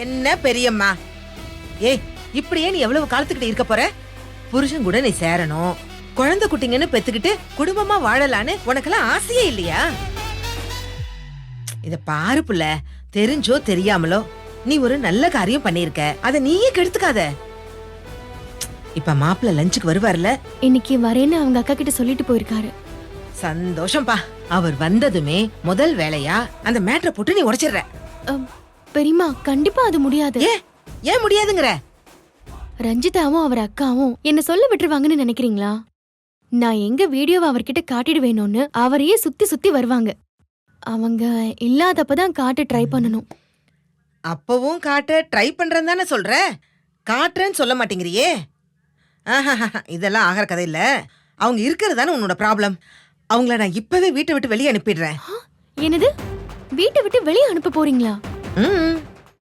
என்ன பெரியம்மா? ஏய், இப்படியே நீ எவ்வளவு காலத்துக்கிட்ட இருக்க போற? புருஷன் கூட நீ சேரணும், குழந்தை குட்டிங்கன்னு பெத்துக்கிட்டு குடும்பமா வாழலான்னு உனக்கெல்லாம் ஆசையே இல்லையா? இத பாரு புள்ள, தெரிஞ்சோ தெரியாமலோ நீ ஒரு நல்ல காரியம் பண்ணிருக்க, அத நீயே கெடுத்துக்காத. இப்ப மாப்பிள்ள லஞ்சுக்கு வருவார்ல? இன்னைக்கு வரேன்னு அவங்க அக்கா கிட்ட சொல்லிட்டு போயிருக்காரு. சந்தோஷம்பா. அவர் வந்ததுமே முதல் வேலையா அந்த மேட்ரை போட்டு நீ உடைச்சிடுற. பெரியமா, கண்டிப்பா அது முடியாது. ஏன் முடியாதுங்கற? ரஞ்சிதாவும் அவர் அக்காவும் என்ன சொல்ல விட்டுருவாங்கன்னு நினைக்கிறீங்களா? நான் எங்க வீடியோவை அவர்கிட்ட காட்டிடுவேணும்னு அவரையே சுத்தி சுத்தி வருவாங்க. அவங்க இல்லாதப்பதான் காட்ட ட்ரை பண்ணணும். அப்பவும் காட்ட ட்ரை பண்றேன்னு தானே சொல்ற, காட்டுறேன்னு சொல்ல மாட்டேங்கிறியே. இதெல்லாம் ஆகிற கதை இல்ல. அவங்க இருக்கிறது தானே உன்னோட ப்ராப்ளம். அவங்கள நான் இப்பவே வீட்டை விட்டு வெளியே அனுப்பிடுறேன். என்னது? வீட்டை விட்டு வெளியே அனுப்ப போறீங்களா?